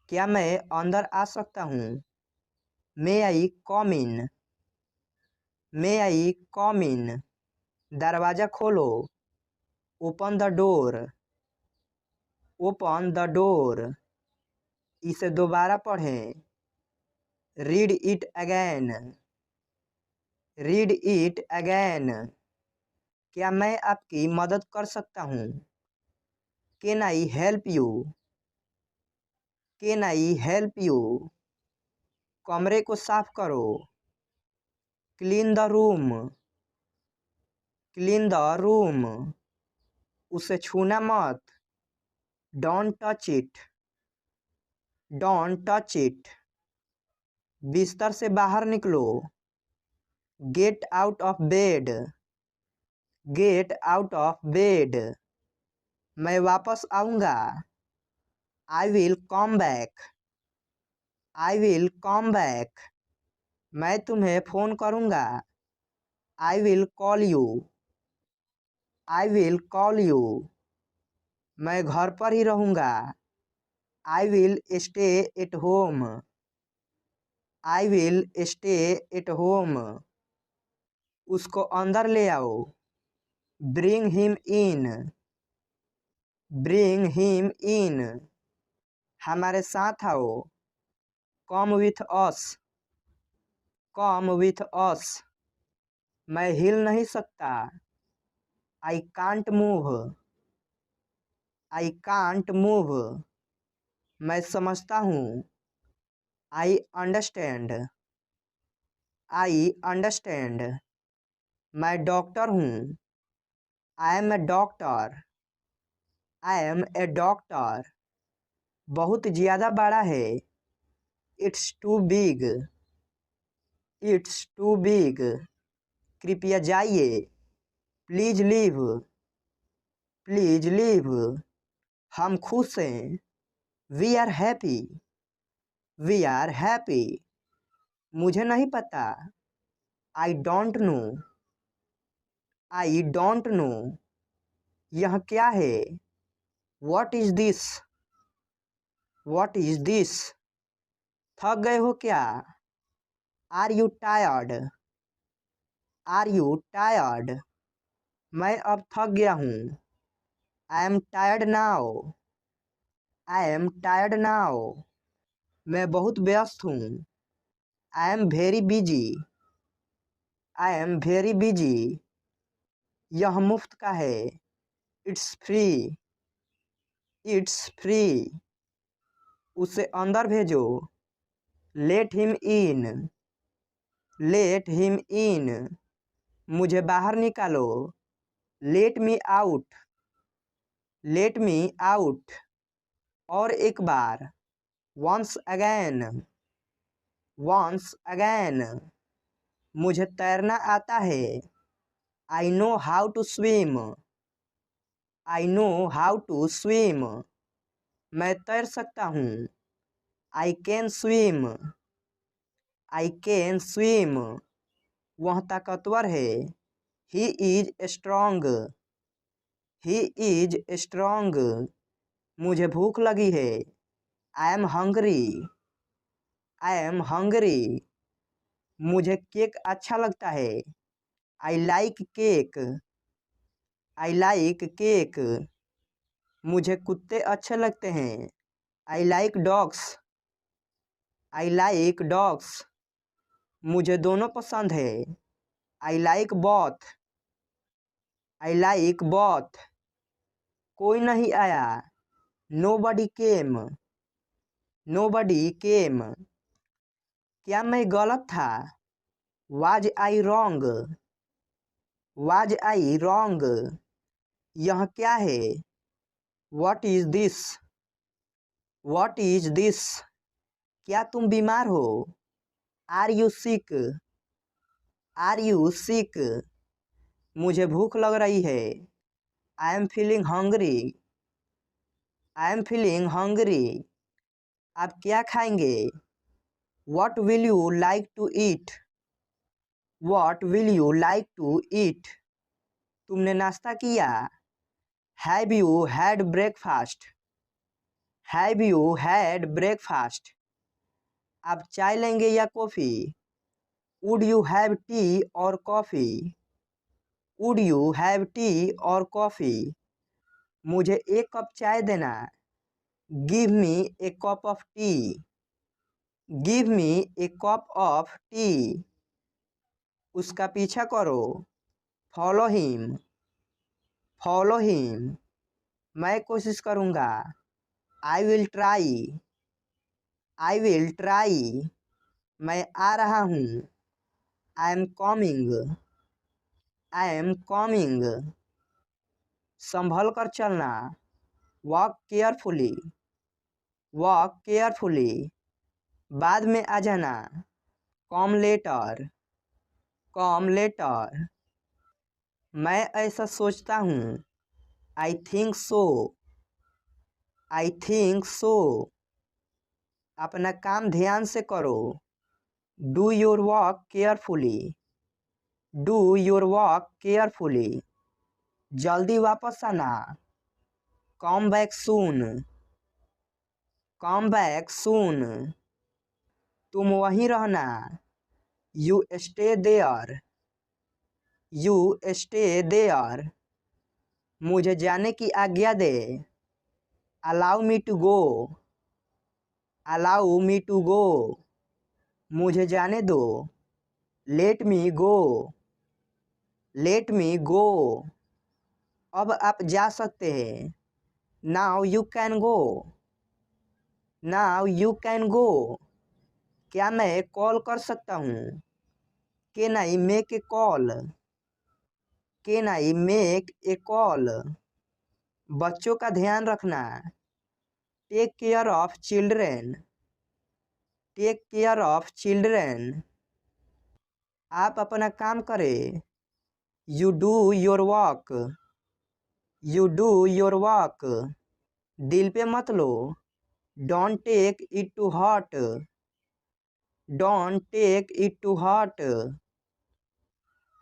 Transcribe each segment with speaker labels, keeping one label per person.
Speaker 1: क्या मैं अंदर आ सकता हूँ? मे आई कम इन? मे आई कम इन? दरवाज़ा खोलो। Open the door. Open the door. इसे दोबारा पढ़ें। Read it again. Read it again. क्या मैं आपकी मदद कर सकता हूँ? Can I help you? Can I help you? कमरे को साफ करो। Clean the room. Clean the room. उसे छूना मत। Don't touch it. Don't touch it. बिस्तर से बाहर निकलो। Get out of bed. Get out of bed. मैं वापस आऊँगा। I will come back. I will come back. मैं तुम्हें फ़ोन करूँगा। I will call you. I will call you. मैं घर पर ही रहूँगा। I will stay at home. I will stay at home. उसको अंदर ले आओ। Bring him in. Bring him in. हमारे साथ आओ। Come with us. Come with us. मैं हिल नहीं सकता। I can't move. I can't move. मैं समझता हूँ। I understand. I understand. मैं डॉक्टर हूँ। I am a doctor. I am a doctor. बहुत ज़्यादा बड़ा है। It's too big. It's too big. कृपया जाइए। Please leave. Please leave. हम खुश हैं। We are happy. We are happy. मुझे नहीं पता। I don't know. I don't know. यह क्या है? What is this? What is this? थक गए हो क्या? Are you tired? Are you tired? मैं अब थक गया हूँ। I am tired now. I am tired now. मैं बहुत व्यस्त हूँ। I am very busy. I am very busy. यह मुफ्त का है। It's free. It's free. उसे अंदर भेजो। Let him in. Let him in. मुझे बाहर निकालो। Let me out. Let me out. और एक बार। Once again. Once again. मुझे तैरना आता है। I know how to swim. I know how to swim. मैं तैर सकता हूँ। I can swim. I can swim. वह ताकतवर है। He is strong. He is strong. मुझे भूख लगी है। I am hungry. I am hungry. मुझे केक अच्छा लगता है। I like cake. I like cake. मुझे कुत्ते अच्छे लगते हैं। I like dogs. I like dogs. मुझे दोनों पसंद है। I like both. I like both. कोई नहीं आया। Nobody came. Nobody came. क्या मैं गलत था? Was I wrong? Was I wrong? यह क्या है? What is this? What is this? क्या तुम बीमार हो? Are you sick? Are you sick? मुझे भूख लग रही है। I am feeling hungry. I am feeling hungry. आप क्या खाएंगे? What will you like to eat? What will you like to eat? तुमने नाश्ता किया? Have you had breakfast? Have you had breakfast? आप चाय लेंगे या coffee? Would you have tea or coffee? Would you have tea or coffee? मुझे एक cup चाय देना। Give me a cup of tea. Give me a cup of tea. उसका पीछा करो। Follow him. Follow him. मैं कोशिश करूँगा। I will try. I will try. मैं आ रहा हूँ। I am coming. I am coming. संभल कर चलना। Walk carefully. Walk carefully. बाद में आ जाना। Come later. Come later. मैं ऐसा सोचता हूँ। आई think so. I think so. अपना काम ध्यान से करो। Do your work carefully. Do your work carefully. जल्दी वापस आना। Come back soon. Come back soon. तुम वहीं रहना। You stay there. You stay there. मुझे जाने की आज्ञा दे। Allow me to go. Allow me to go. मुझे जाने दो। Let me go. Let me go. अब आप जा सकते हैं। Now you can go. Now you can go. क्या मैं कॉल कर सकता हूँ? Can I make a call? Can I make a call? बच्चों का ध्यान रखना। Take care of children. Take care of children. आप अपना काम करें। You do your work. You do your work. दिल पे मत लो। Don't take it to heart. Don't take it to heart.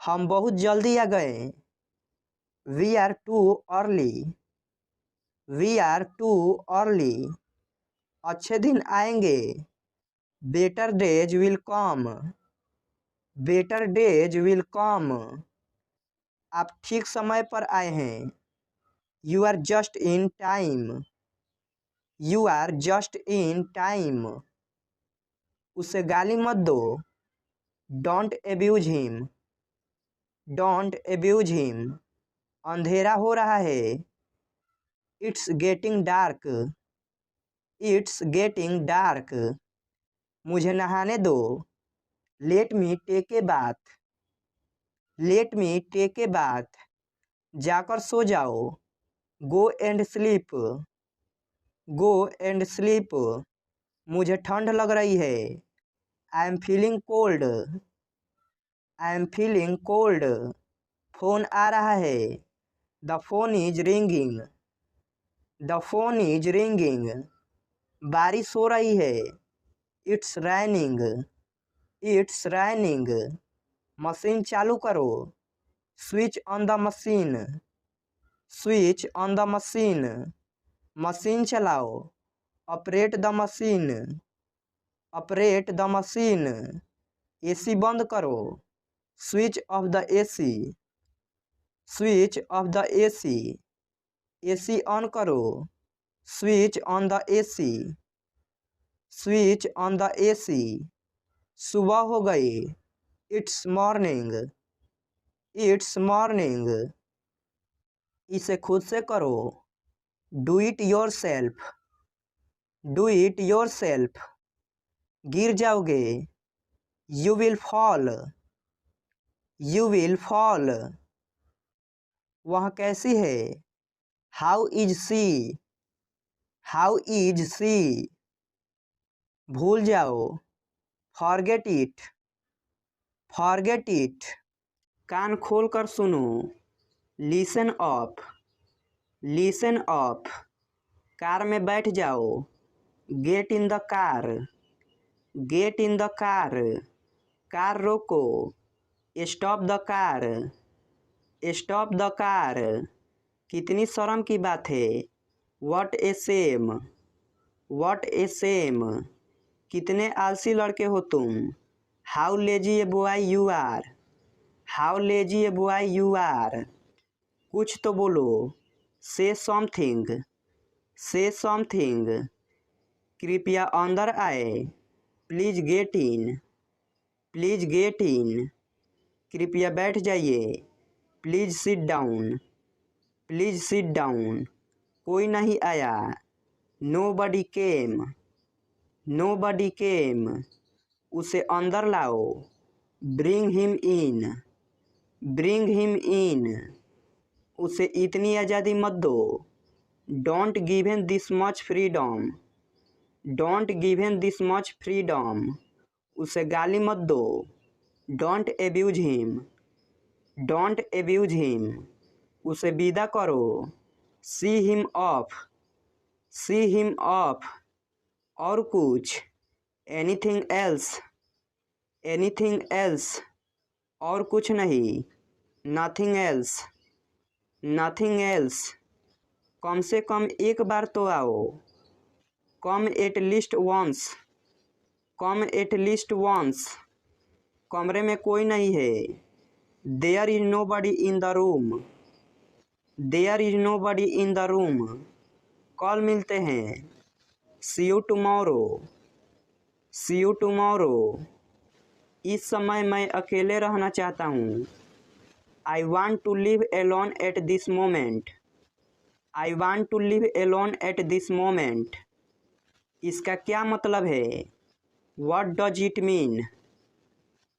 Speaker 1: हम बहुत जल्दी आ गए। We are too early. We are too early. अच्छे दिन आएंगे। Better days will come. Better days will come. आप ठीक समय पर आए हैं। You are just in time. You are just in time. उसे गाली मत दो। Don't abuse him. Don't abuse him. अंधेरा हो रहा है। It's getting dark. It's getting dark. मुझे नहाने दो। Let me take a bath. Let me take a bath. जाकर सो जाओ। Go and sleep. Go and sleep. मुझे ठंड लग रही है। I am feeling cold. I am feeling cold. Phone आ रहा है। The phone is ringing. The phone is ringing. बारिश हो रही है। It's raining. It's raining. Machine चालू करो। Switch on the machine. Switch on the machine. Machine चलाओ। Operate the machine. Operate the machine. AC बंद करो। Switch off the AC. Switch off the AC. AC on करो। Switch on the AC. Switch on the AC. सुबह हो गई। It's morning. It's morning. इसे खुद से करो। Do it yourself. Do it yourself. गिर जाओगे। You will fall. You will fall. वह कैसी है? How is she? How is she? भूल जाओ। Forget it. Forget it. कान खोल कर सुनो। Listen up. Listen up. Car में बैठ जाओ। Get in the car. Get in the car. Car रोको। Stop the car. Stop the car. कितनी शर्म की बात है। What a shame. What a same, कितने आलसी लड़के हो तुम। How lazy a boy you are, how lazy a boy you are, कुछ तो बोलो। से समथिंग, से समथिंग, कृपया अंदर आए। Please get in, please get in, कृपया बैठ जाइए। Please sit down, please sit down, कोई नहीं आया। नोबडी केम, नोबडी केम, उसे अंदर लाओ। Bring him in, bring him in, उसे इतनी आज़ादी मत दो। Don't give him this much freedom, don't give him this much freedom, उसे गाली मत दो। Don't abuse him, don't abuse him, उसे विदा करो। See him of, see him of, और कुछ। एनीथिंग एल्स, एनीथिंग एल्स, और कुछ नहीं। नथिंग एल्स, नथिंग एल्स, कम से कम एक बार तो आओ। कम at least once, come at least once, कमरे में कोई नहीं है। There is nobody in the room, there is nobody in the room, कल मिलते हैं। See you tomorrow, see you tomorrow, इस समय मैं अकेले रहना चाहता हूँ। I want to live alone at this moment, I want to live alone at this moment, इसका क्या मतलब है। What does it mean,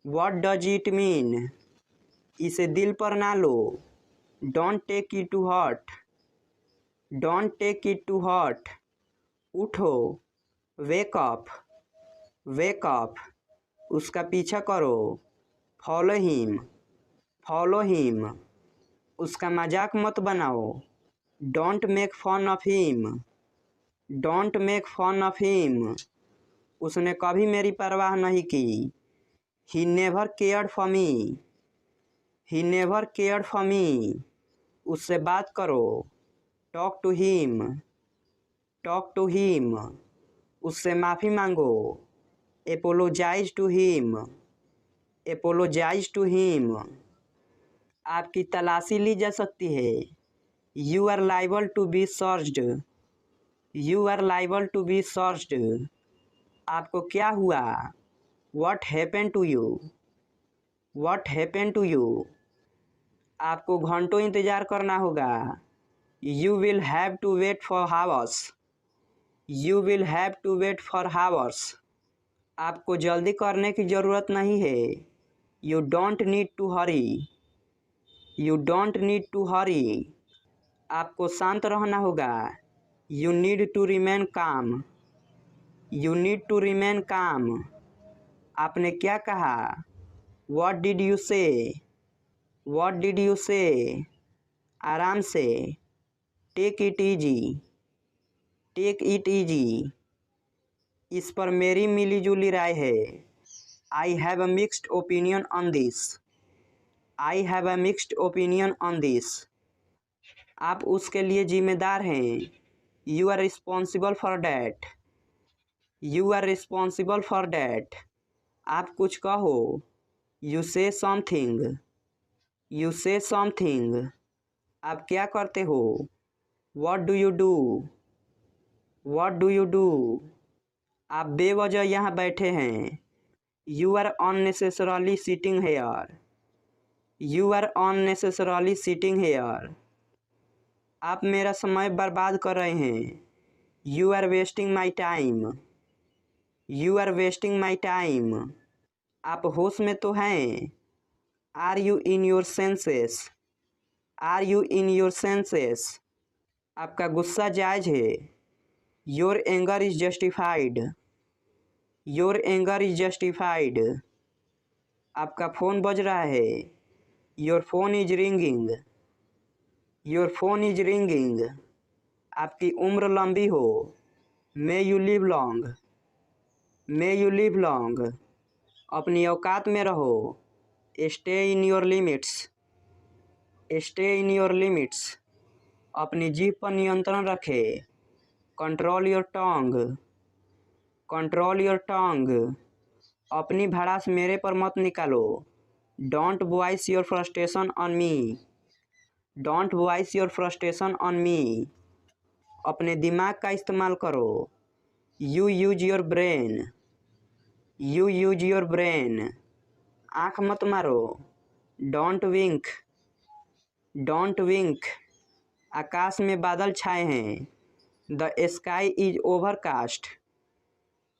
Speaker 1: what does it mean, इसे दिल पर ना लो। Don't take it to heart, don't take it to heart, उठो। वेक अप, वेक अप, उसका पीछा करो। फॉलो हिम, फॉलो हिम, उसका मजाक मत बनाओ। Don't make fun of him, don't make fun of him, उसने कभी मेरी परवाह नहीं की। He never cared for me, he never cared for me, उससे बात करो। Talk to him, talk to him, उससे माफ़ी मांगो। Apologise to him, apologise to him, आपकी तलाशी ली जा सकती है। You are liable to be searched, you are liable to be searched, आपको क्या हुआ। What happened to you, what happened to you, आपको घंटों इंतज़ार करना होगा। You will have to wait for hours, you will have to wait for hours, आपको जल्दी करने की ज़रूरत नहीं है। You don't need to hurry, you don't need to hurry, आपको शांत रहना होगा। You need to remain calm, you need to remain calm, आपने क्या कहा। What did you say, what did you say, आराम से। Take it easy, take it easy, इस पर मेरी मिलीजुली राय है। I have a mixed opinion on this, I have a mixed opinion on this, आप उसके लिए जिम्मेदार हैं। You are responsible for that, you are responsible for that, आप कुछ कहो। यू से समथिंग, यू से समथिंग, आप क्या करते हो। What do you do, what do you do, आप बेवजह यहाँ बैठे हैं। You are unnecessarily sitting here, you are unnecessarily sitting here, आप मेरा समय बर्बाद कर रहे हैं। You are wasting my time, you are wasting my time, आप होश में तो हैं। Are you in your senses, are you in your senses, आपका गुस्सा जायज़ है। Your anger is justified, your anger is justified, आपका फ़ोन बज रहा है। Your phone is ringing, your phone is ringing, आपकी उम्र लंबी हो। May you live long, may you live long, अपनी औकात में रहो। Stay in your limits, stay in your limits, अपनी जीभ पर नियंत्रण रखें। Control your tongue, control your tongue. अपनी भड़ास मेरे पर मत निकालो। Don't voice your frustration on me, don't voice your frustration on me. अपने दिमाग का इस्तेमाल करो। You use your brain, you use your brain. आँख मत मारो। Don't wink, don't wink. आकाश में बादल छाए हैं। The sky is overcast,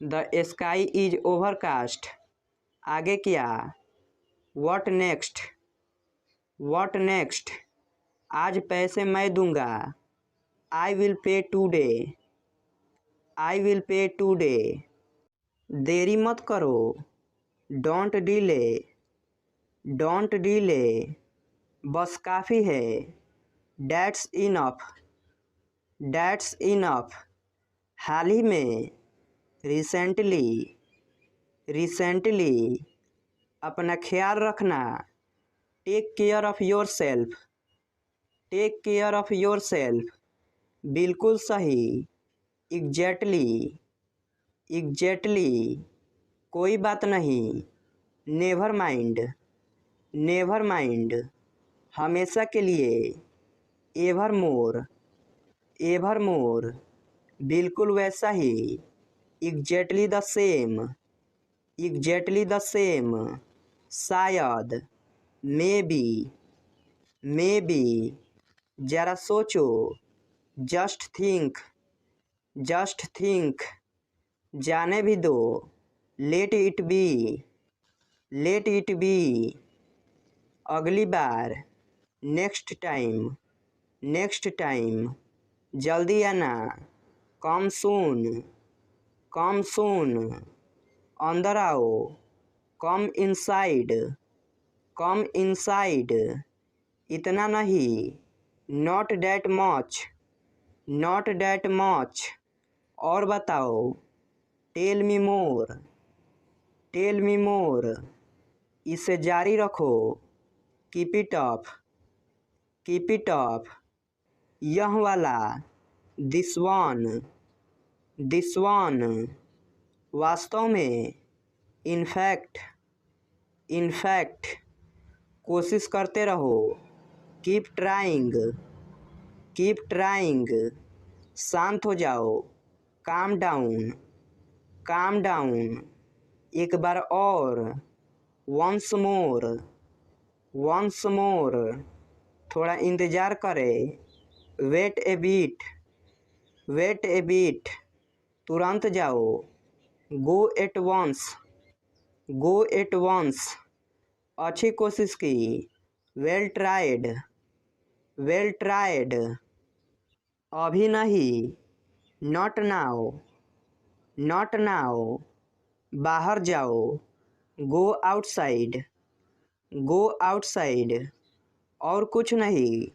Speaker 1: the sky is overcast. आगे क्या? What next, what next. आज पैसे मैं दूंगा। I will pay today, I will pay today. देरी मत करो। Don't delay, don't delay. बस काफ़ी है। That's enough, that's enough. हाल ही में, रिसेंटली, रिसेंटली। अपना ख्याल रखना। Take care of yourself, take care of yourself. बिल्कुल सही। Exactly, exactly. कोई बात नहीं। Never mind, never mind. हमेशा के लिए। Ever more, ever more. बिल्कुल वैसा ही। Exactly the same, exactly the same. शायद, मे बी, मे बी। ज़रा सोचो। Just think, just think. जाने भी दो। Let it be, let it be. अगली बार। Next time, next time. जल्दी आना। Come soon, come soon. अंदर आओ। Come inside, come inside. इतना नहीं। Not that much, not that much. और बताओ। टेल मी मोर, टेल मी मोर। इसे जारी रखो। Keep it up, keep it up. यह वाला। This one, this one. वास्तव में। In fact, in fact. कोशिश करते रहो। Keep trying, keep trying. शांत हो जाओ। Calm down, calm down. एक बार और। Once more, once more. थोड़ा इंतज़ार करें। Wait a beat, wait a beat. तुरंत जाओ। Go at once, go at once. अच्छी कोशिश की। Well tried, well tried. अभी नहीं। Not now, not now. बाहर जाओ। Go outside, go outside. और कुछ नहीं।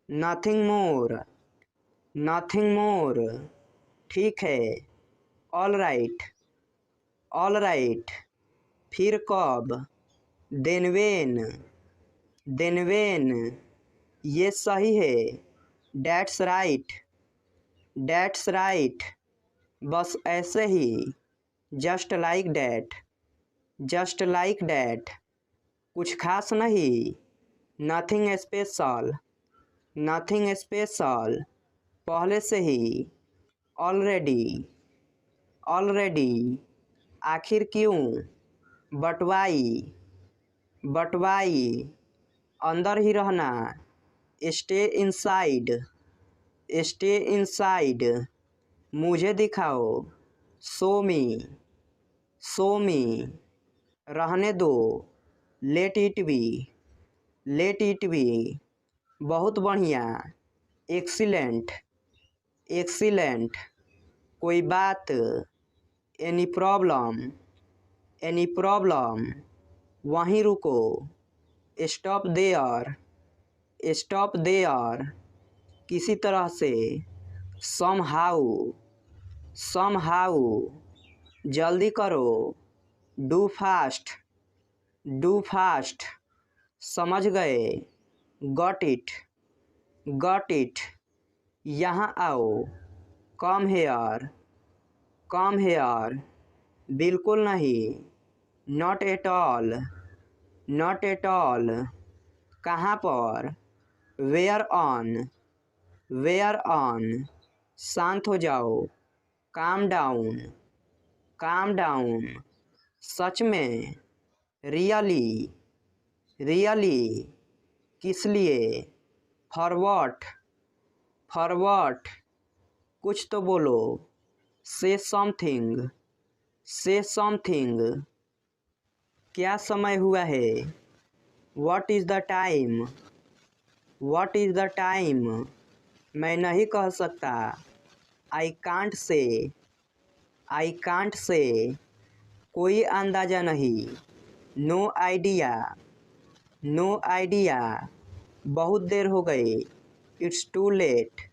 Speaker 1: Nothing more, nothing more. ठीक है। All right, all right. फिर कब? Then when, then when. ये सही है। That's right, that's right. बस ऐसे ही। Just like that, just like that. कुछ खास नहीं। Nothing special, nothing special. पहले से ही। Already, already. आखिर क्यों? But why, but why. अंदर ही रहना। Stay inside, stay inside. मुझे दिखाओ। Show me, show me. रहने दो। Let it be, let it be. बहुत बढ़िया। Excellent, excellent. कोई बात? Any problem, any problem. वहीं रुको। Stop there, stop there. किसी तरह से। Somehow, some how. जल्दी करो। Do fast, do fast. समझ गए। Got it, got it. यहाँ आओ। कम हेयर, कम हेयर, बिल्कुल नहीं, not at all, not at all, कहाँ पर, वेयर ऑन, वेयर ऑन, शांत हो जाओ, काम डाउन, काम डाउन, सच में, रियली, रियली, किस लिए, फॉर व्हाट, फॉर व्हाट, कुछ तो बोलो, से समथिंग, से समथिंग, क्या समय हुआ है, what is the time, what is the time, मैं नहीं कह सकता, I can't say, I can't say, कोई अंदाज़ा नहीं, नो आइडिया, नो आइडिया, बहुत देर हो गई, it's too late,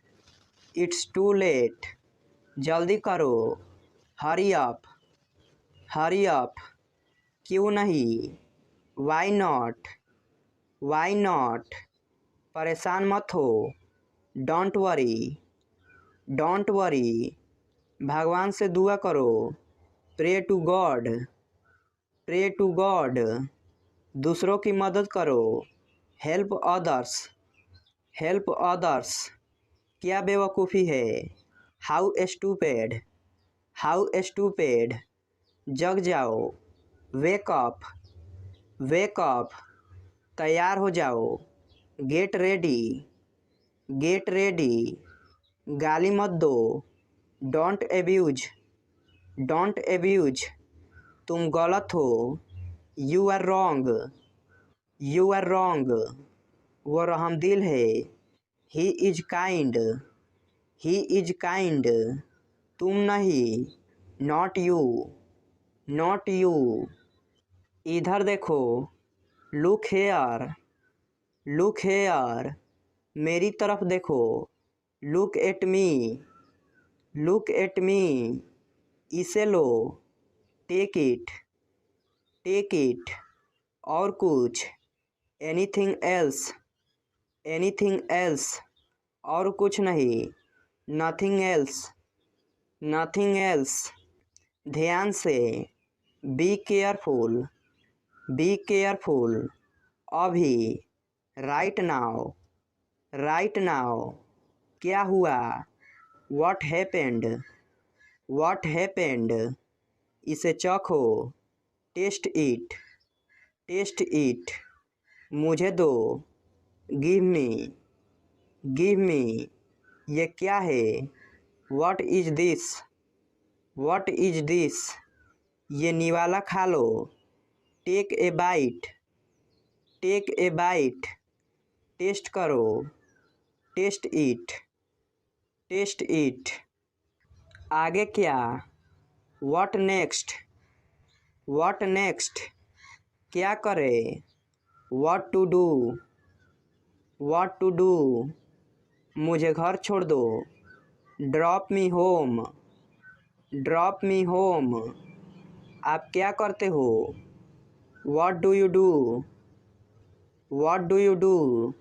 Speaker 1: it's too late, जल्दी करो, हरी अप, हरी अप, क्यों नहीं, वाई नॉट, वाई नॉट, परेशान मत हो, डोंट वरी, डोंट वरी, भगवान से दुआ करो, pray to God, pray to God, दूसरों की मदद करो, हेल्प अदर्स, हेल्प अदर्स, क्या बेवकूफ़ी है, हाउ स्टूपिड, हाउ स्टूपिड, जग जाओ, वेक अप, वेक अप, तैयार हो जाओ, गेट रेडी, गेट रेडी, गाली मत दो, डोंट एब्यूज, डोंट एब्यूज, तुम गलत हो, you are wrong, you are wrong, वो रहमदिल है, he is kind, he is kind, तुम नहीं, नॉट यू, नॉट यू, इधर देखो, लुक हेयर, लुक हेयर, मेरी तरफ देखो, look at me, look at me, इसे लो, टेक इट, टेक इट, और कुछ, एनीथिंग एल्स, एनीथिंग एल्स, और कुछ नहीं, नथिंग एल्स, नथिंग एल्स, ध्यान से, बी केयरफुल, बी केयरफुल, अभी, राइट नाउ, राइट नाउ, क्या हुआ, व्हाट हैपेंड, व्हाट हैपेंड, इसे चखो, टेस्ट इट, टेस्ट इट, मुझे दो, गिव मी, गिव मी, ये क्या है, what is this, what is this, ये निवाला खा लो, take a bite, take a bite, taste करो, टेस्ट इट, टेस्ट इट, आगे क्या, व्हाट नेक्स्ट, व्हाट नेक्स्ट, क्या करे, what to do, what to do, मुझे घर छोड़ दो, drop me home, drop me home, आप क्या करते हो, what do you do, what do you do,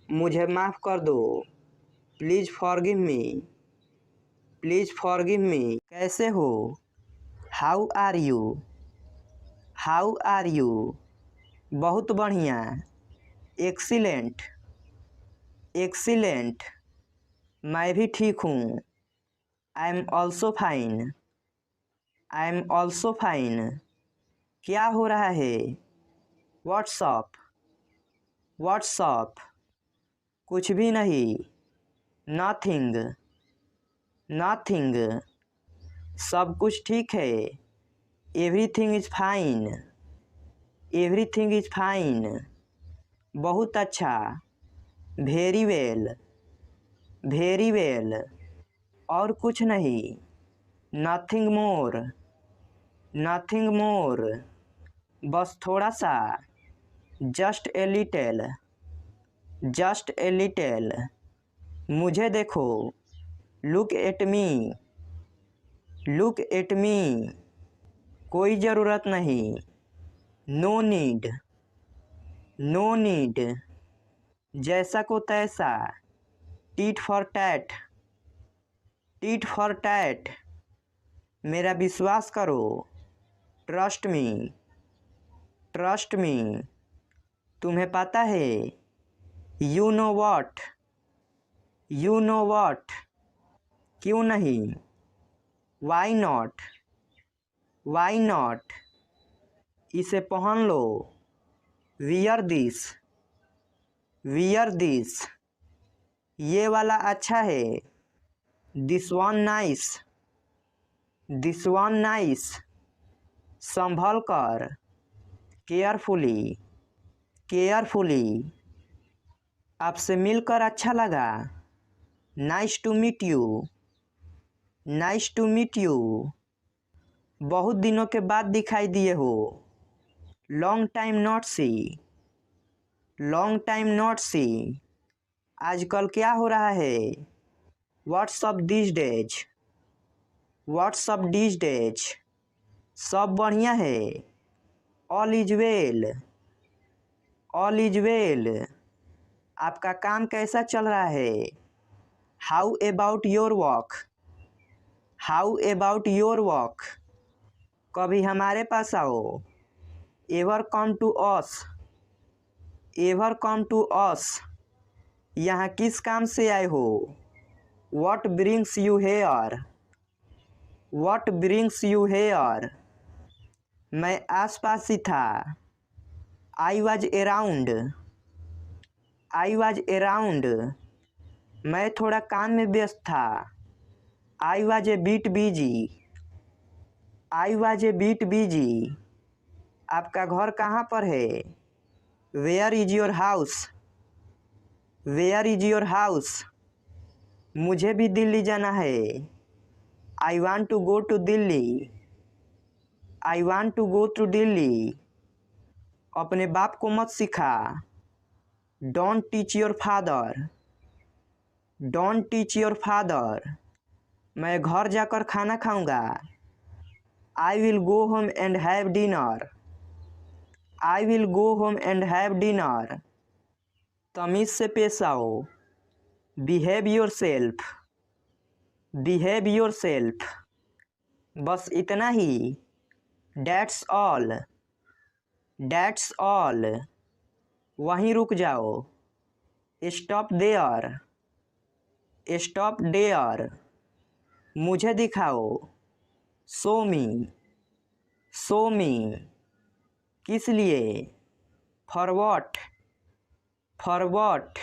Speaker 1: मुझे माफ़ कर दो, please forgive me, please forgive me, कैसे हो, how are you, how are you, बहुत बढ़िया, एक्सीलेंट, एक्सीलेंट, मैं भी ठीक हूँ, I am also fine, I am also fine, क्या हो रहा है, व्हाट्सअप, व्हाट्सअप, कुछ भी नहीं, नथिंग, नथिंग, सब कुछ ठीक है, everything is fine, everything is fine, बहुत अच्छा, वेरी वेल, वेरी वेल, और कुछ नहीं, नथिंग मोर, नथिंग मोर, बस थोड़ा सा, just a little, just a little, मुझे देखो, look at me, look at me, कोई ज़रूरत नहीं, नो नीड, नो नीड, जैसा को तैसा, tit for tat, tit for tat, मेरा विश्वास करो। ट्रस्ट मी, ट्रस्ट मी, तुम्हें पता है। You know what, you know what, क्यों नहीं। वाई नॉट, वाई नॉट, इसे पहन लो। वियर दिस, वियर दिस, ये वाला अच्छा है। This one nice, this one nice, संभल कर। केयरफुली, केयरफुली, आपसे मिलकर अच्छा लगा। Nice to meet you, nice to meet you, बहुत दिनों के बाद दिखाई दिए हो। Long time not see, long time not see, आजकल क्या हो रहा है। WhatsApp this days, what's up this days, सब बढ़िया है। All is well, all is well, आपका काम कैसा चल रहा है। How about your work, how about your work, कभी हमारे पास आओ। Ever come to us, ever come to us, यहाँ किस काम से आए हो। What brings you here, what brings you here, मैं आसपास ही था। I was around, I was around, मैं थोड़ा काम में व्यस्त था। I was a bit busy, I was a bit busy, आपका घर कहाँ पर है। Where is your house, where is your house, मुझे भी दिल्ली जाना है। I want to go to Delhi, I want to go to Delhi, अपने बाप को मत सिखा। Don't teach your father, don't teach your father, मैं घर जाकर खाना खाऊंगा। I will go home and have dinner, I will go home and have dinner, तमीज़ से पेश आओ। Behave your self, behave your self, बस इतना ही। डैट्स ऑल, डैट्स ऑल, वहीं रुक जाओ। स्टॉप देयर, स्टॉप देयर, मुझे दिखाओ। शो मी, शो मी, किस लिए। फॉर वॉट, फॉर वॉट,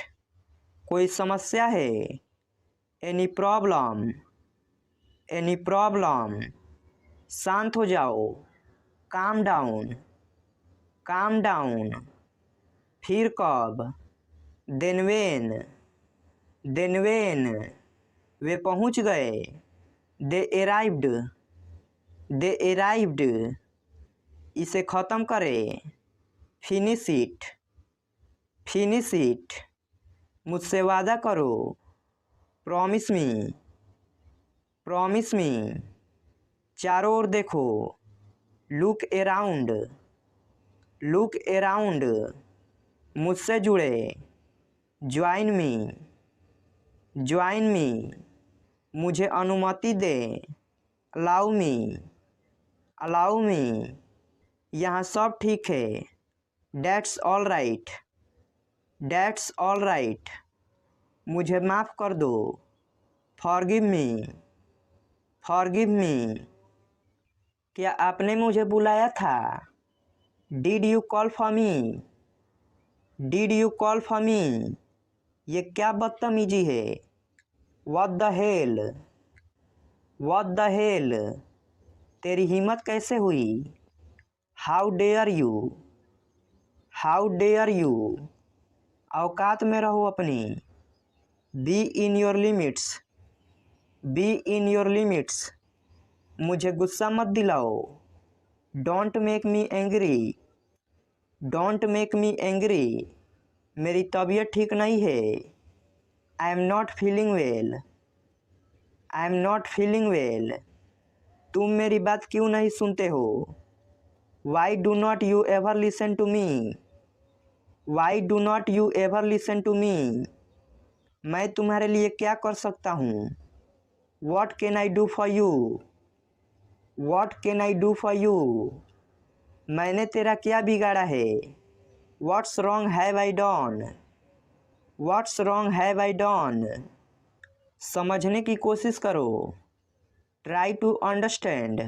Speaker 1: कोई समस्या है। एनी प्रॉब्लम, एनी प्रॉब्लम, शांत हो जाओ। काम डाउन, काम डाउन, फिर कब। देन वेन, देन वेन, वे पहुंच गए। दे अराइव्ड, दे अराइव्ड, इसे ख़त्म करें। फिनिश इट, फिनिश इट, मुझसे वादा करो। प्रॉमिस मी, प्रॉमिस मी, चारों ओर देखो। लुक अराउंड, लुक अराउंड, मुझसे जुड़े। ज्वाइन मी, ज्वाइन मी, मुझे अनुमति दे। अलाउ मी, अलाउ मी, यहाँ सब ठीक है। That's all right, that's all right, मुझे माफ़ कर दो। फॉरगिव मी, फॉरगिव मी, क्या आपने मुझे बुलाया था। Did you call for me, did you call for me, ये क्या बदतमीजी है। What the hell, what the hell, तेरी हिम्मत कैसे हुई। How dare you, how dare you, औकात में रहो अपनी। Be in your limits, be in your limits, मुझे गुस्सा मत दिलाओ। Don't make me angry, don't make me angry, मेरी तबीयत ठीक नहीं है। I am not feeling well, I am not feeling well, तुम मेरी बात क्यों नहीं सुनते हो। Why do not you ever listen to me, why do not you ever listen to me, मैं तुम्हारे लिए क्या कर सकता हूँ। What can I do for you? What can I do for you? मैंने तेरा क्या बिगाड़ा है? What's wrong have I done? What's wrong have I done? समझने की कोशिश करो। Try to understand.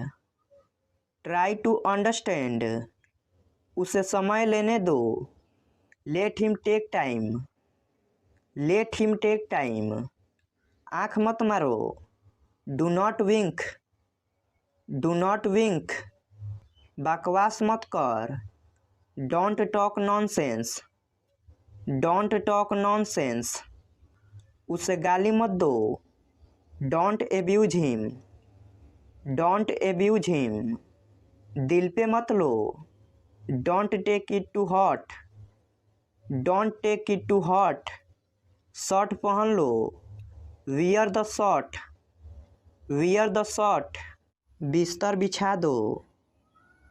Speaker 1: Try to understand. उसे समय लेने दो। Let him take time. Let him take time. आँख मत मारो। Do not wink. Do not wink. बकवास मत कर। Don't talk nonsense. Don't talk nonsense. उसे गाली मत दो। Don't abuse him. Don't abuse him. दिल पे मत लो। Don't take it to heart. Don't take it to heart. Shirt पहन लो। Wear the shirt. Wear the shirt. बिस्तर बिछा दो।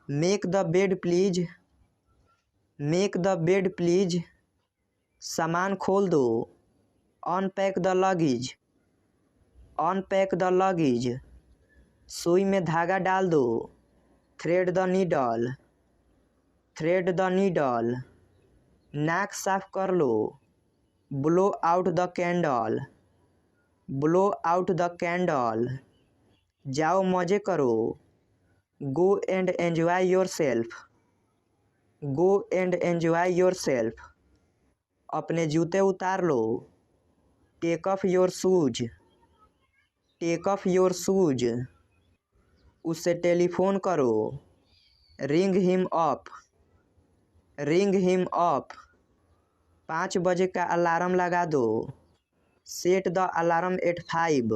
Speaker 1: Make the bed please. Make the bed please. सामान खोल दो। Unpack the luggage. Unpack the luggage. सुई में धागा डाल दो। Thread the needle. Thread the needle. नाक साफ कर लो। Blow out the candle. Blow out the candle. जाओ मजे करो। Go and enjoy yourself. Go and enjoy yourself. अपने जूते उतार लो। Take off your shoes. Take off your shoes. उससे टेलीफोन करो। Ring him up. Ring him up. 5 बजे का अलार्म लगा दो। Set the alarm at 5.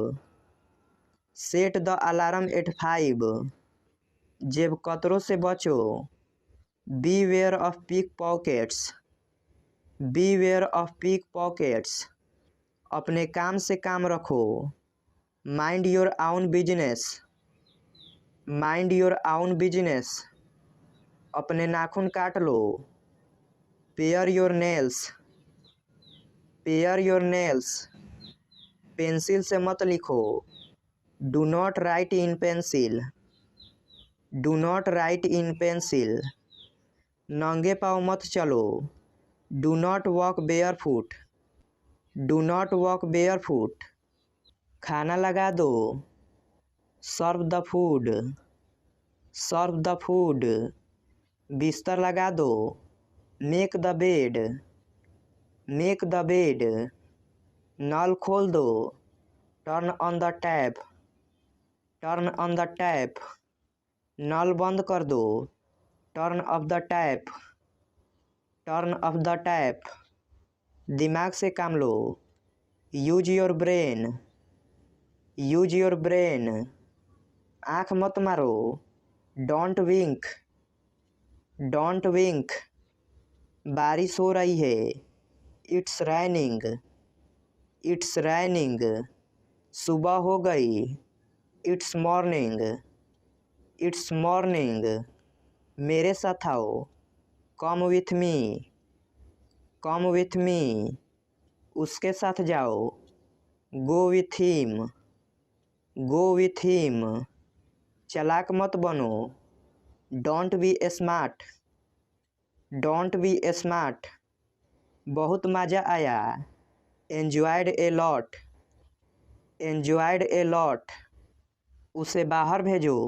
Speaker 1: Set the alarm at 5. जेब कतरों से बचो। Beware of pickpockets. Beware of pickpockets. अपने काम से काम रखो। Mind your own business. Mind your own business. अपने नाखून काट लो। Pare your nails. Pare your nails. Pencil से मत लिखो। Do not write in pencil. Do not write in pencil. नंगे पाँव मत चलो। Do not walk barefoot. Do not walk barefoot. खाना लगा दो। Serve the food. Serve the food. बिस्तर लगा दो। Make the bed. Make the bed. नल खोल दो। Turn on the tap. Turn on the tap. नल बंद कर दो। Turn off the tap. Turn off the tap. दिमाग से काम लो। Use your brain. Use your brain. आँख मत मारो। Don't wink. Don't wink. बारिश हो रही है। It's raining. It's raining. सुबह हो गई। It's morning. It's morning. मेरे साथ आओ। Come with me. Come with me. उसके साथ जाओ। Go with him. Go with him. चालाक मत बनो। Don't be smart. Don't be smart. बहुत मज़ा आया। Enjoyed a lot. Enjoyed a lot. उसे बाहर भेजो।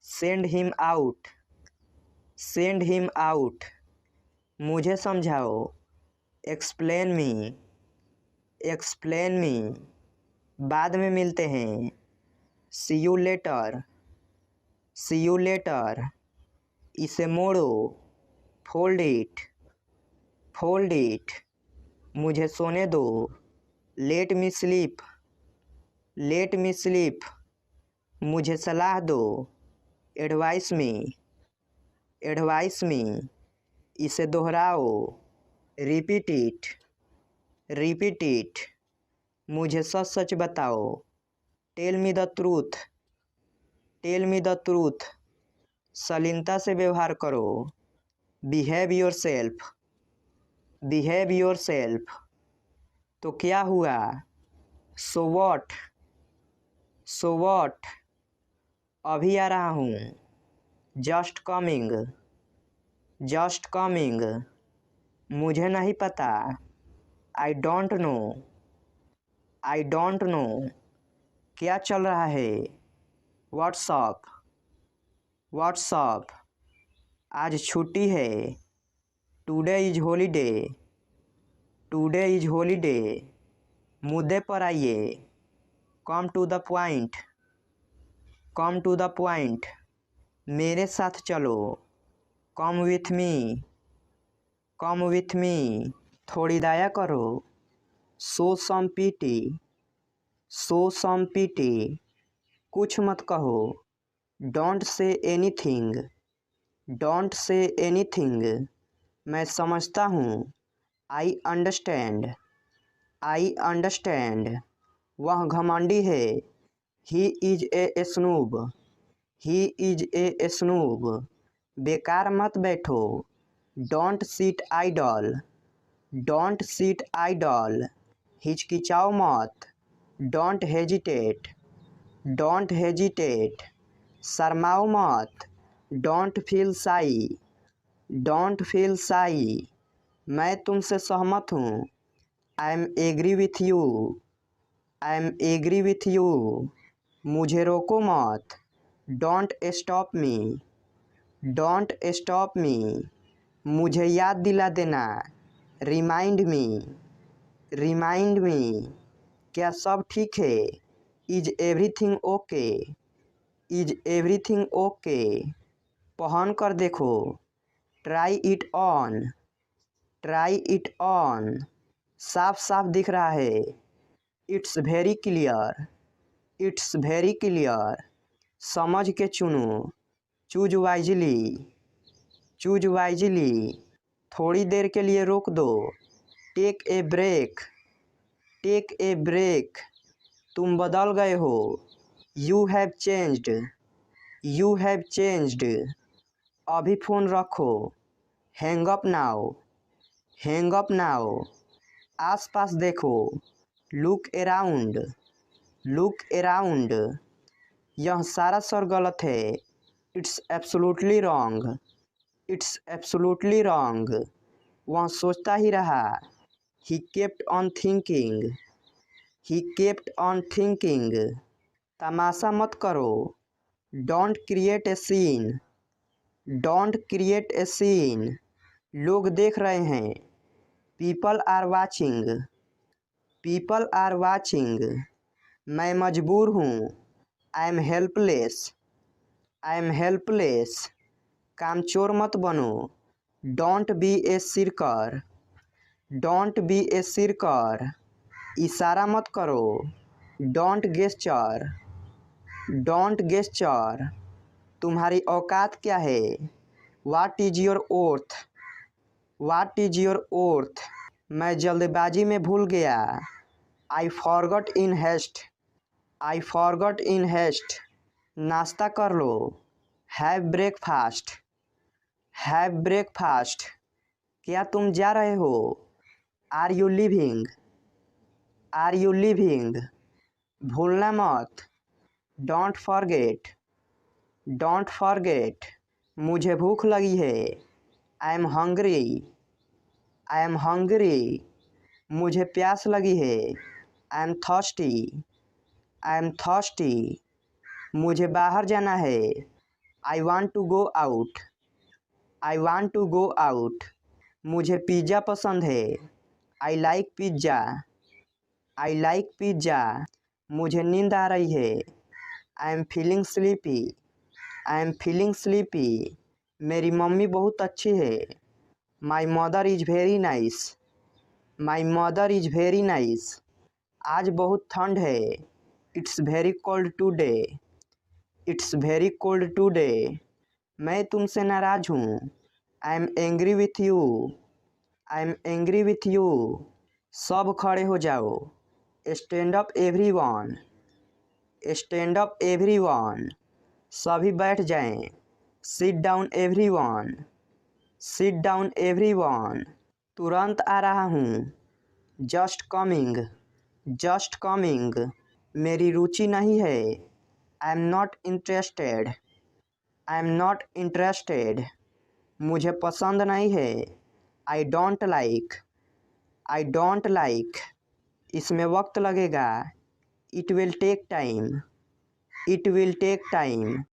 Speaker 1: Send him out. Send him out. मुझे समझाओ। Explain me. Explain me. बाद में मिलते हैं। See you later. See you later. इसे मोड़ो। Fold it. Fold it. मुझे सोने दो। Let me sleep. Let me sleep. मुझे सलाह दो। Advise me. Advise me. इसे दोहराओ। Repeat it. Repeat it. मुझे सच सच बताओ। Tell me the truth. Tell me the truth. शालीनता से व्यवहार करो। Behave yourself. Behave yourself. तो क्या हुआ? So what? सो वॉट, अभी आ रहा हूँ। जस्ट कमिंग, जस्ट कमिंग, मुझे नहीं पता। I don't know, I don't know, क्या चल रहा है। व्हाट्सअप, व्हाट्सअप, आज छुट्टी है। Today is holiday, today is holiday, मुद्दे पर आइए। Come to the point, come to the point, मेरे साथ चलो। Come with me, come with me, थोड़ी दया करो। सो सम पीटी, सो सम पीटी, कुछ मत कहो। Don't say anything, don't say anything, मैं समझता हूँ। आई अंडरस्टैंड, आई अंडरस्टैंड, वह घमंडी है। He is a स्नूब, he is a स्नूब, बेकार मत बैठो। Don't seat idle, don't seat idle, हिचकिचाओ मत। डोंट हेजिटेट, डोंट हेजिटेट, शर्माओ मत। Don't feel shy, don't feel shy, मैं तुमसे सहमत हूँ। I am agree with you, I am agree with you, मुझे रोको मत। Don't stop me, don't stop me, मुझे याद दिला देना। रिमाइंड मी, रिमाइंड मी, क्या सब ठीक है। Is everything okay, is everything okay, पहन कर देखो। Try it on, try it on, साफ साफ दिख रहा है। It's very clear, it's very clear, समझ के चुनो। चूज वाइजली, चूज वाइजली, थोड़ी देर के लिए रोक दो। Take a break, take a break, तुम बदल गए हो। You have changed, you have changed, अभी फ़ोन रखो। Hang up now, hang up now, आसपास देखो। लुक अराउंड, लुक अराउंड, यह सारा सर गलत है। It's absolutely wrong, it's absolutely wrong, वह सोचता ही रहा। He kept on thinking, he kept on thinking, तमाशा मत करो। Don't create a scene, don't create a scene, लोग देख रहे हैं। People are watching, people are watching, मैं मजबूर हूँ। I am helpless, I am helpless, कामचोर मत बनो। Don't be a shirker, don't be a shirker, इशारा मत करो। डोंट गेस्चर, डोंट गेस्चर, तुम्हारी औकात क्या है। What is your worth, what is your worth, मैं जल्दबाजी में भूल गया। I forgot in haste, I forgot in haste, नाश्ता कर लो। हैव ब्रेकफास्ट, हैव ब्रेकफास्ट, क्या तुम जा रहे हो। Are you leaving, are you leaving, भूलना मत। डोंट फॉरगेट, डोंट फॉरगेट, मुझे भूख लगी है। I am hungry, I am hungry, मुझे प्यास लगी है। I am thirsty, I am thirsty, मुझे बाहर जाना है। I want to go out, I want to go out, मुझे पिज़्ज़ा पसंद है। I like pizza, I like pizza, मुझे नींद आ रही है। I am feeling sleepy, I am feeling sleepy, मेरी मम्मी बहुत अच्छी है। My mother is very nice, my mother is very nice, आज बहुत ठंड है। It's very cold today, it's very cold today, मैं तुमसे नाराज़ हूँ। I am angry with you, I am angry with you, सब खड़े हो जाओ। Stand up everyone, stand up everyone, सभी बैठ जाएं। Sit down everyone, sit down everyone, तुरंत आ रहा हूँ। जस्ट कमिंग, जस्ट कमिंग, मेरी रुचि नहीं है। I am not interested. I am not interested. मुझे पसंद नहीं है। I don't like. I don't like. इसमें वक्त लगेगा। It will take time. It will take time.